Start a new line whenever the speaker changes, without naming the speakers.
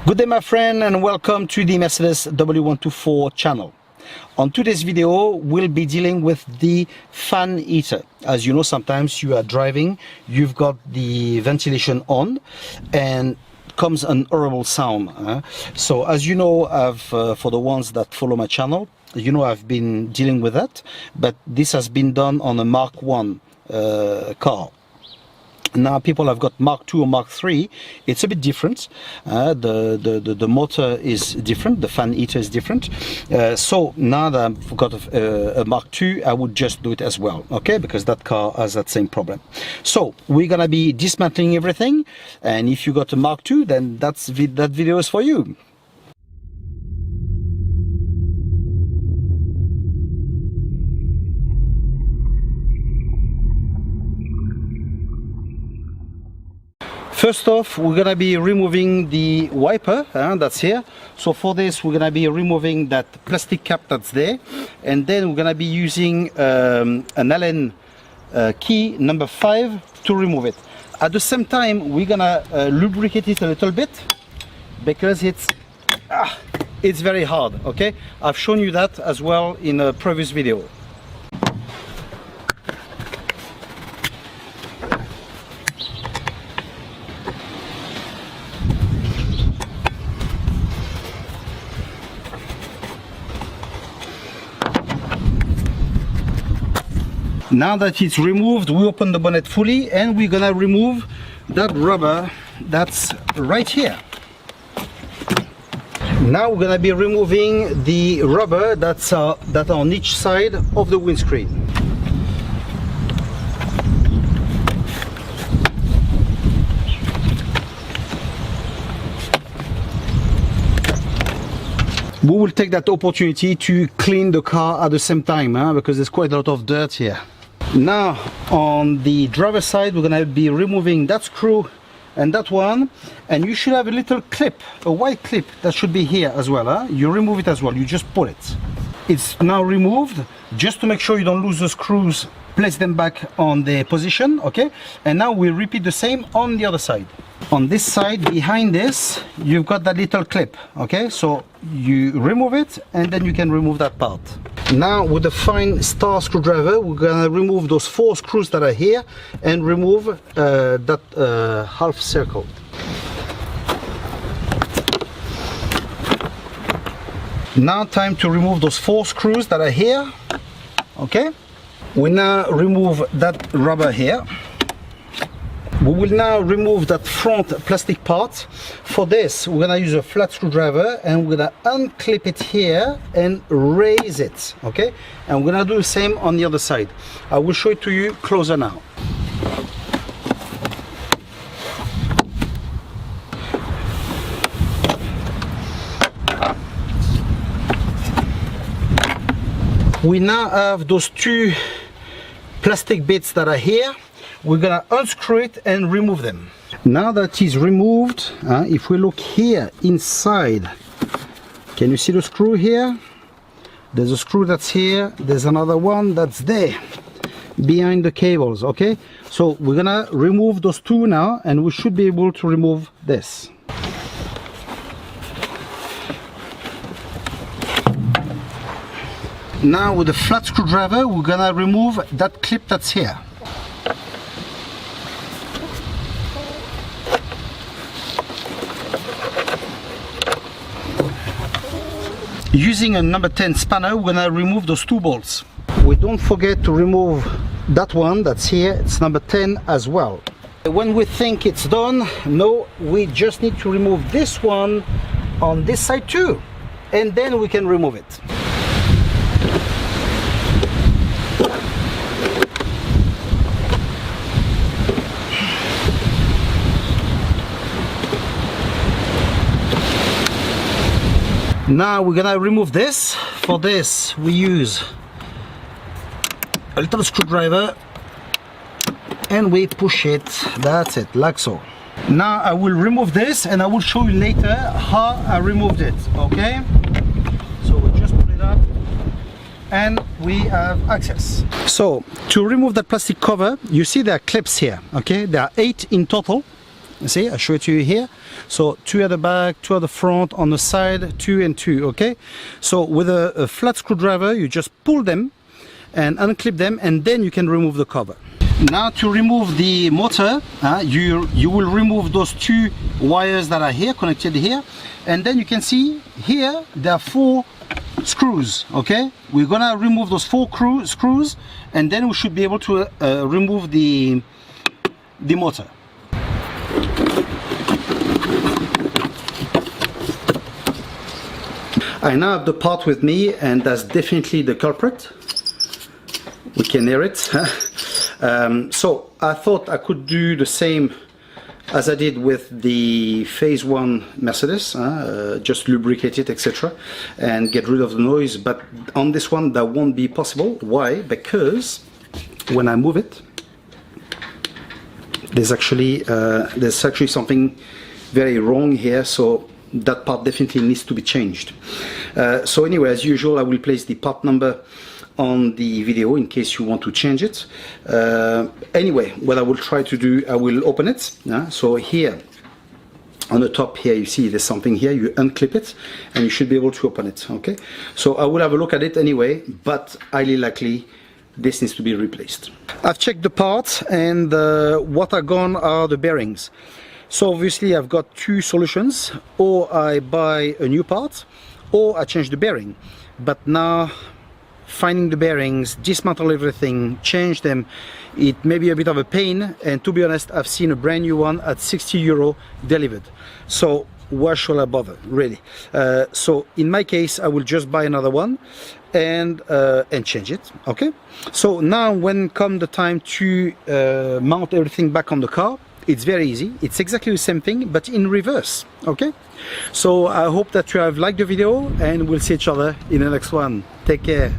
Good day my friend, and welcome to the Mercedes W124 channel. On today's video we'll be dealing with the fan heater. As you know, sometimes you are driving, you've got the ventilation on and comes an horrible sound. So as you know, for the ones that follow my channel, you know I've been dealing with that, but this has been done on a Mark 1 car. Now people have got Mark 2 or Mark 3. It's a bit different. The motor is different, the fan heater is different. So now that I've got a Mark 2, I would just do it as well, okay? Because that car has that same problem. So we're gonna be dismantling everything, and if you got a Mark 2, then that video is for you. First off, we're gonna be removing the wiper that's here. So for this, we're gonna be removing that plastic cap that's there, and then we're gonna be using an Allen key number 5 to remove it. At the same time, we're gonna lubricate it a little bit because it's very hard. Okay, I've shown you that as well in a previous video. Now that it's removed, we open the bonnet fully and we're gonna remove that rubber that's right here. Now we're gonna be removing the rubber that's on each side of the windscreen. We will take that opportunity to clean the car at the same time, because there's quite a lot of dirt here. Now on the driver's side, we're gonna be removing that screw and that one, and you should have a little clip, a white clip that should be here as well. You remove it as well, you just pull it. It's now removed. Just to make sure you don't lose the screws, place them back on their position, okay? And now we repeat the same on the other side. On this side, behind this, you've got that little clip, okay? So you remove it and then you can remove that part. Now with a fine star screwdriver, we're gonna remove those 4 screws that are here and remove that half circle. Now time to remove those 4 screws that are here, okay? We now remove that rubber here. We will now remove that front plastic part. For this, we're gonna use a flat screwdriver and we're gonna unclip it here and raise it, okay? And we're gonna do the same on the other side. I will show it to you closer now. We now have those 2 plastic bits that are here. We're gonna unscrew it and remove them. Now that is removed, if we look here inside, can you see the screw here? There's a screw that's here, there's another one that's there behind the cables, okay? So we're gonna remove those 2 now, and we should be able to remove this. Now with a flat screwdriver, we're gonna remove that clip that's here. Using a number 10 spanner, we're gonna remove those 2 bolts. We don't forget to remove that one that's here, it's number 10 as well. When we think it's done, no, we just need to remove this one on this side too, and then we can remove it. Now we're gonna remove this. For this we use a little screwdriver and we push it, that's it, like so. Now I will remove this and I will show you later how I removed it, okay? So we'll just put it up and we have access. So to remove that plastic cover, you see there are clips here, okay? There are 8 in total. You see, I show it to you here. So 2 at the back, 2 at the front, on the side, 2 and 2, okay? So with a flat screwdriver, you just pull them and unclip them, and then you can remove the cover. Now to remove the motor, you will remove those 2 wires that are here, connected here, and then you can see here there are 4 screws, okay? We're gonna remove those 4 screws, and then we should be able to remove the motor. I now have the part with me, and that's definitely the culprit. We can hear it. So I thought I could do the same as I did with the phase 1 Mercedes, just lubricate it, etc., and get rid of the noise. But on this one that won't be possible. Why? Because when I move it, there's actually something very wrong here, so that part definitely needs to be changed. So anyway, as usual, I will place the part number on the video in case you want to change it. Anyway, what I will try to do, I will open it. So here on the top here, you see there's something here. You unclip it and you should be able to open it. Okay, so I will have a look at it anyway, but highly likely this needs to be replaced. I've checked the parts, and what are gone are the bearings. So obviously I've got 2 solutions: or I buy a new part, or I change the bearing. But now finding the bearings, dismantle everything, change them, it may be a bit of a pain, and to be honest, I've seen a brand new one at 60 euro delivered. So why should I bother, really? So in my case, I will just buy another one and change it. Okay, so now when come the time to mount everything back on the car, it's very easy. It's exactly the same thing, but in reverse. Okay, so I hope that you have liked the video, and we'll see each other in the next one. Take care.